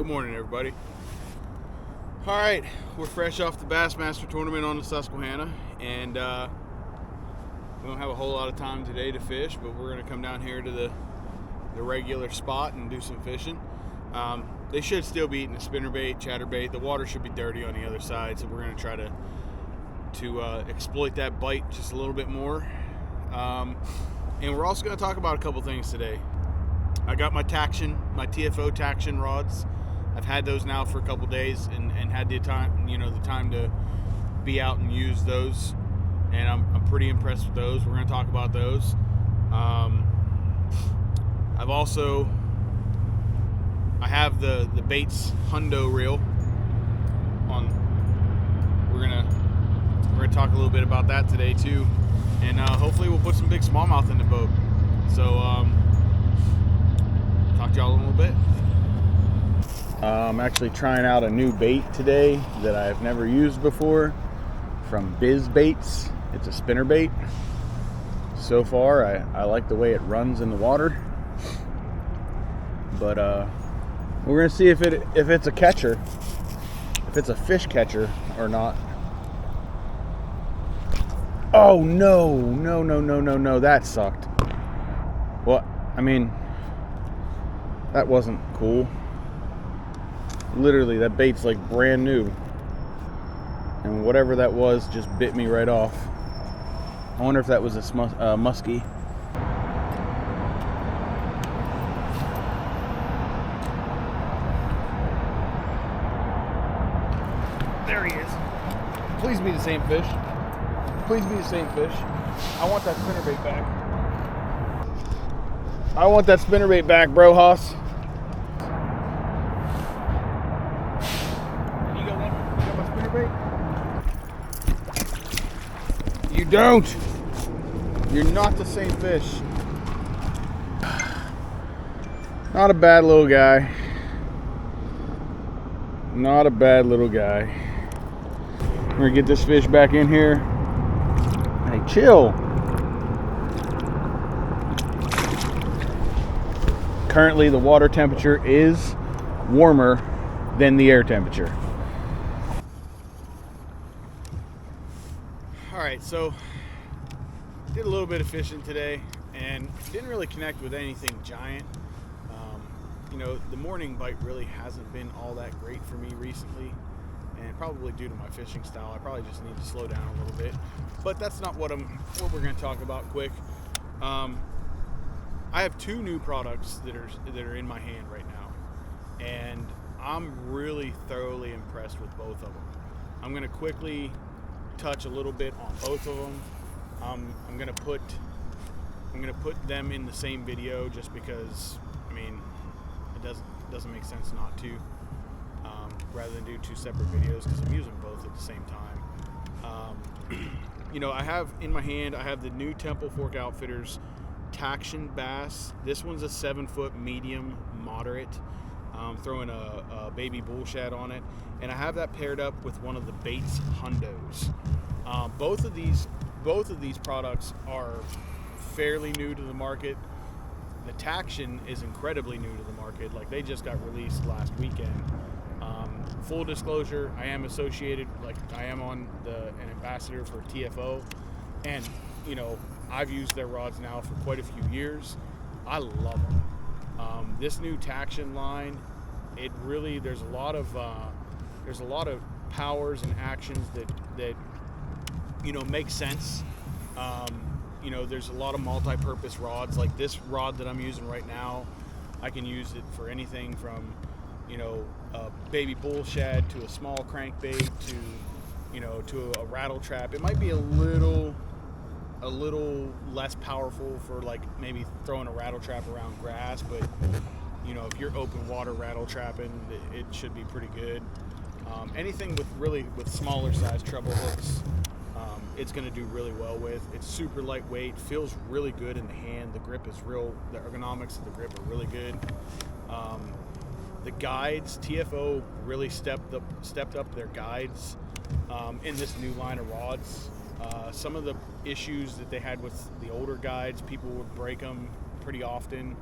morning, everybody. All right, we're fresh off the Bassmaster tournament on the Susquehanna, and we don't have a whole lot of time today to fish, but we're going to come down here to the regular spot and do some fishing. They should still be eating a spinnerbait, chatterbait. The water should be dirty on the other side, so we're going to try to exploit that bite just a little bit more. And we're also going to talk about a couple things today. I got my taction, my TFO taction rods. I've had those now for a couple days and had the time, the time to be out and use those. And I'm pretty impressed with those. We're going to talk about those. I have the Bates Hundo reel on. We're gonna talk a little bit about that today too, and hopefully we'll put some big smallmouth in the boat. So talk to y'all in a little bit. I'm actually trying out a new bait today that I've never used before from Bates. It's a spinner bait. So far, I like the way it runs in the water, but we're gonna see if it's a catcher, if it's a fish catcher or not. Oh no, that sucked. Well, I mean, that wasn't cool. Literally, that bait's like brand new, and whatever that was just bit me right off. I wonder if that was a muskie. There he is. Please be the same fish. Please be the same fish. I want that spinnerbait back. I want that spinnerbait back, bro, Hoss. You got my spinnerbait? You don't. You're not the same fish. Not a bad little guy. Not a bad little guy. We're gonna get this fish back in here. Hey, chill. Currently, the water temperature is warmer than the air temperature. All right, so did a little bit of fishing today and didn't really connect with anything giant. The morning bite really hasn't been all that great for me recently, and probably due to my fishing style. I probably just need to slow down a little bit, but that's not what we're going to talk about quick. I have two new products that are in my hand right now, and I'm really thoroughly impressed with both of them. I'm going to quickly touch a little bit on both of them. I'm going to put them in the same video just because, it doesn't make sense not to, rather than do two separate videos, because I'm using both at the same time. I have in my hand, I have the new Temple Fork Outfitters Taction Bass. This one's a 7-foot medium moderate. Throwing a baby bull shad on it, and I have that paired up with one of the Bates Hundos. Both of these products are fairly new to the market. The Taction is incredibly new to the market. Like, they just got released last weekend. Full disclosure, I am associated, I am an ambassador for TFO, and I've used their rods now for quite a few years. I love them. This new Taction line, there's a lot of powers and actions that make sense. There's a lot of multi-purpose rods. Like this rod that I'm using right now, I can use it for anything from a baby bull shad to a small crankbait to a rattle trap. It might be a little less powerful for maybe throwing a rattle trap around grass, but if you're open water rattle trapping, it should be pretty good. Anything with smaller size treble hooks, it's going to do really well with. It's super lightweight, feels really good in the hand. The grip is the ergonomics of the grip are really good. The guides, TFO really stepped up their guides in this new line of rods. Some of the issues that they had with the older guides, people would break them pretty often.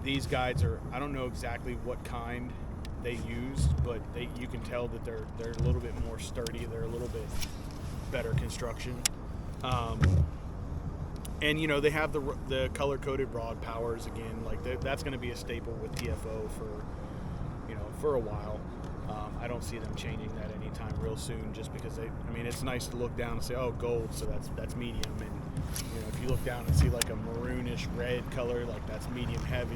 these guides are, I don't know exactly what kind they used, but you can tell that they're a little bit more sturdy. They're a little bit better construction. And you know, they have the color coded rod powers again. Like that's going to be a staple with TFO for a while. I don't see them changing that anytime real soon, just because it's nice to look down and say, oh, gold, so that's medium. And you know, if you look down and see like a maroonish red color, like that's medium heavy,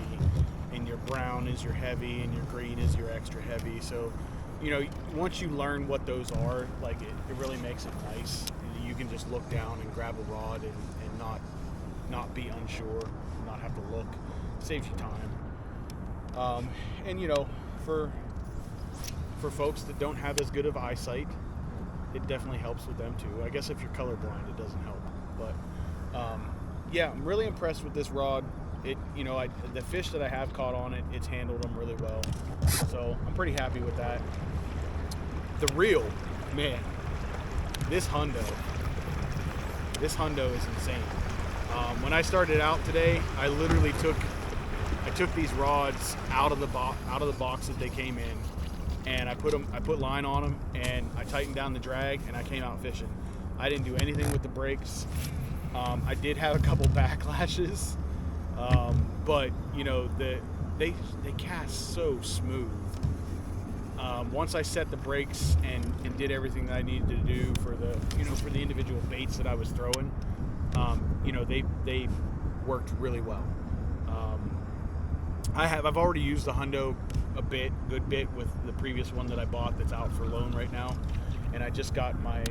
and your brown is your heavy, and your green is your extra heavy. So, you know, once you learn what those are, like it really makes it nice. You can just look down and grab a rod and not be unsure, not have to look. Saves you time. And you know, for folks that don't have as good of eyesight, it definitely helps with them too. I guess if you're colorblind, it doesn't help. But yeah, I'm really impressed with this rod. The fish that I have caught on it, it's handled them really well. So I'm pretty happy with that. The reel, man, this Hyundo is insane. When I started out today, I literally took these rods out of the box that they came in, and I put line on them, and I tightened down the drag, and I came out fishing. I didn't do anything with the brakes. I did have a couple backlashes, but you know, they cast so smooth. Once I set the brakes and did everything that I needed to do for the individual baits that I was throwing, they worked really well. I've already used the Hyundo a good bit with the previous one that I bought that's out for loan right now, and I just got my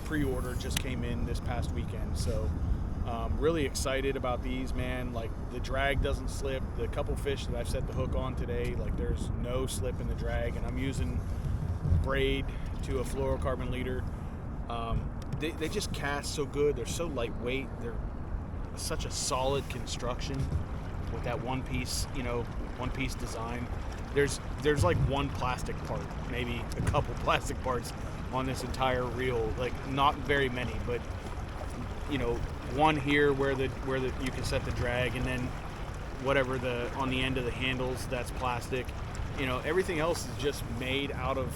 pre-order just came in this past weekend, so really excited about these, man. Like, the drag doesn't slip. The couple fish that I've set the hook on today, like, there's no slip in the drag, and I'm using braid to a fluorocarbon leader. They just cast so good. They're so lightweight. They're such a solid construction with that one piece design. There's like one plastic part, maybe a couple plastic parts on this entire reel. Like, not very many, but you know, one here where you can set the drag, and then whatever on the end of the handles, that's plastic. You know, everything else is just made out of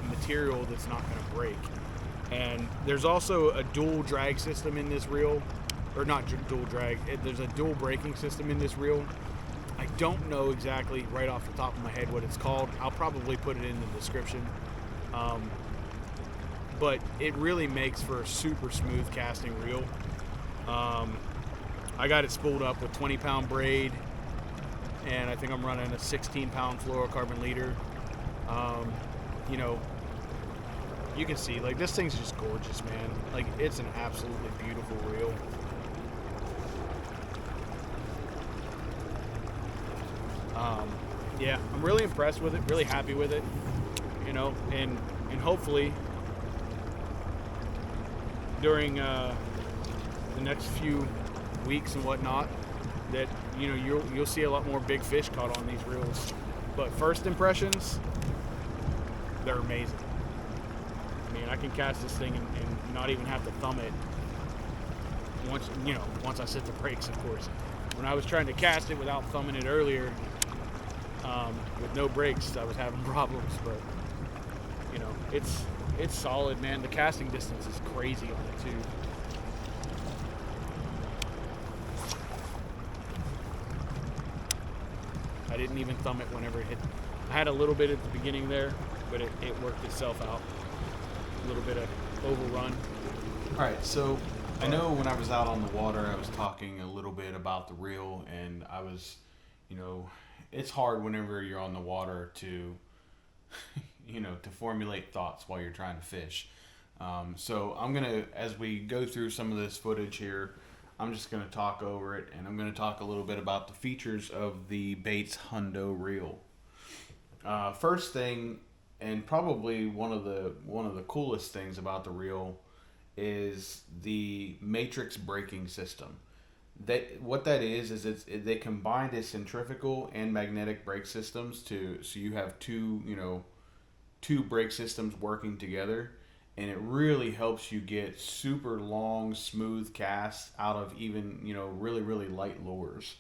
material that's not going to break. And there's also a dual drag system in this reel, or not dual drag. There's a dual braking system in this reel. I don't know exactly right off the top of my head what it's called. I'll probably put it in the description. But it really makes for a super smooth casting reel. I got it spooled up with 20-pound braid, and I think I'm running a 16-pound fluorocarbon leader. You know, you can see, like, this thing's just gorgeous, man. Like, it's an absolutely beautiful reel. Yeah, I'm really impressed with it, really happy with it, you know, and hopefully during the next few weeks and whatnot, that, you know, you'll see a lot more big fish caught on these reels. But first impressions, they're amazing. I mean, I can cast this thing and not even have to thumb it once I set the brakes, of course. When I was trying to cast it without thumbing it earlier, with no brakes, I was having problems. But you know, it's solid, man. The casting distance is crazy on it too. I didn't even thumb it whenever it hit. I had a little bit at the beginning there, but it worked itself out. A little bit of overrun. All right, so I know when I was out on the water, I was talking a little bit about the reel, and I was, you know, it's hard whenever you're on the water to, you know, to formulate thoughts while you're trying to fish. So I'm going to, as we go through some of this footage here, I'm just going to talk over it, and I'm going to talk a little bit about the features of the Bates Hundo reel. First thing, and probably one of the coolest things about the reel, is the matrix braking system. What that is they combine the centrifugal and magnetic brake systems so you have two brake systems working together, and it really helps you get super long, smooth casts out of even, you know, really, really light lures.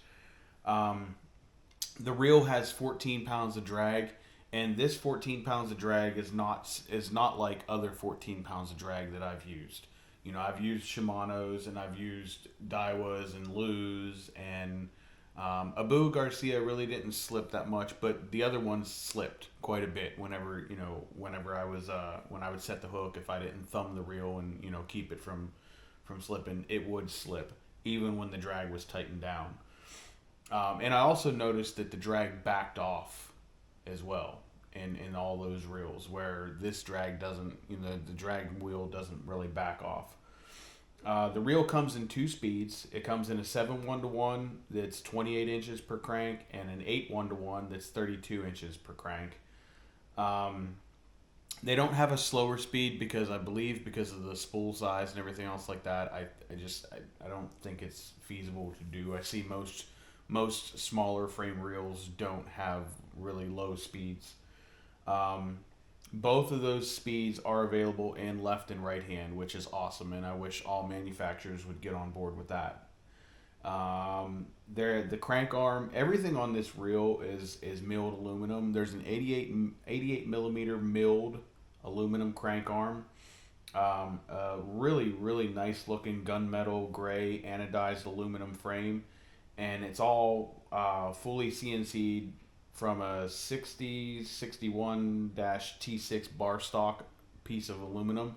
The reel has 14 pounds of drag, and this 14 pounds of drag is not like other 14 pounds of drag that I've used. I've used Shimano's and I've used Daiwas and Lew's, and Abu Garcia really didn't slip that much, but the other ones slipped quite a bit whenever I was when I would set the hook. If I didn't thumb the reel and keep it from slipping, it would slip even when the drag was tightened down. And I also noticed that the drag backed off as well in all those reels, where this drag doesn't, the drag wheel doesn't really back off. The reel comes in two speeds. It comes in a 7 1-to-1 that's 28 inches per crank, and an 8 1-to-1 that's 32 inches per crank. They don't have a slower speed because I believe because of the spool size and everything else like that. I don't think it's feasible to do. I see most smaller frame reels don't have really low speeds. Both of those speeds are available in left and right hand, which is awesome, and I wish all manufacturers would get on board with that. The crank arm, everything on this reel is milled aluminum. There's an 88 millimeter milled aluminum crank arm. A really nice looking gunmetal gray anodized aluminum frame, and it's all fully CNC'd from a 61-T6 bar stock piece of aluminum.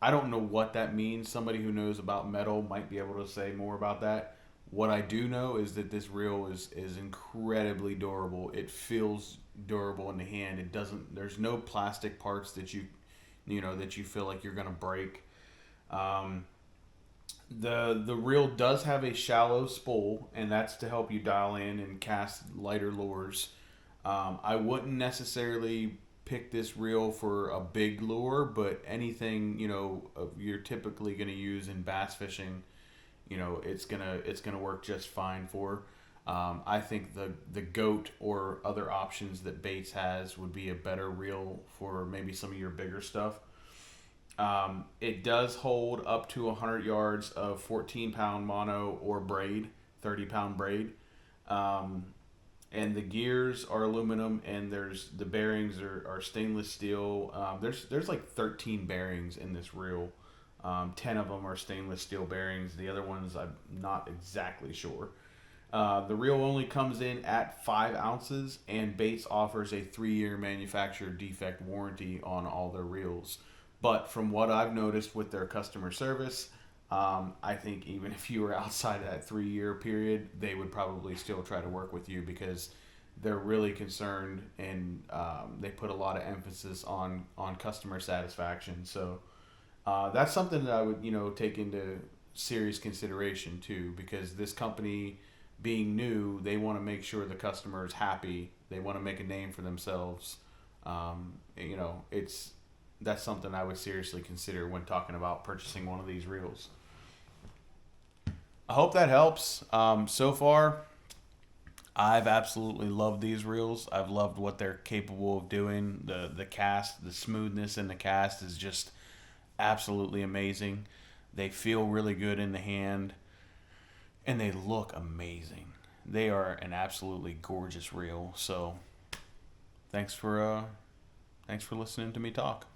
I don't know what that means. Somebody who knows about metal might be able to say more about that. What I do know is that this reel is incredibly durable. It feels durable in the hand. There's no plastic parts that you feel like you're gonna break. The reel does have a shallow spool, and that's to help you dial in and cast lighter lures. I wouldn't necessarily pick this reel for a big lure, but anything you're typically going to use in bass fishing, it's gonna work just fine for. I think the goat or other options that Bates has would be a better reel for maybe some of your bigger stuff. It does hold up to 100 yards of 14-pound mono or braid, 30-pound braid. And the gears are aluminum, and the bearings are stainless steel. There's like 13 bearings in this reel. 10 of them are stainless steel bearings. The other ones I'm not exactly sure. The reel only comes in at 5 ounces, and Bates offers a 3-year manufacturer defect warranty on all their reels. But from what I've noticed with their customer service, I think even if you were outside of that 3-year period, they would probably still try to work with you because they're really concerned, and they put a lot of emphasis on customer satisfaction. So that's something that I would take into serious consideration too, because this company being new, they want to make sure the customer is happy. They want to make a name for themselves. That's something I would seriously consider when talking about purchasing one of these reels. I hope that helps. So far, I've absolutely loved these reels. I've loved what they're capable of doing. The cast, the smoothness in the cast is just absolutely amazing. They feel really good in the hand, and they look amazing. They are an absolutely gorgeous reel. So, thanks for listening to me talk.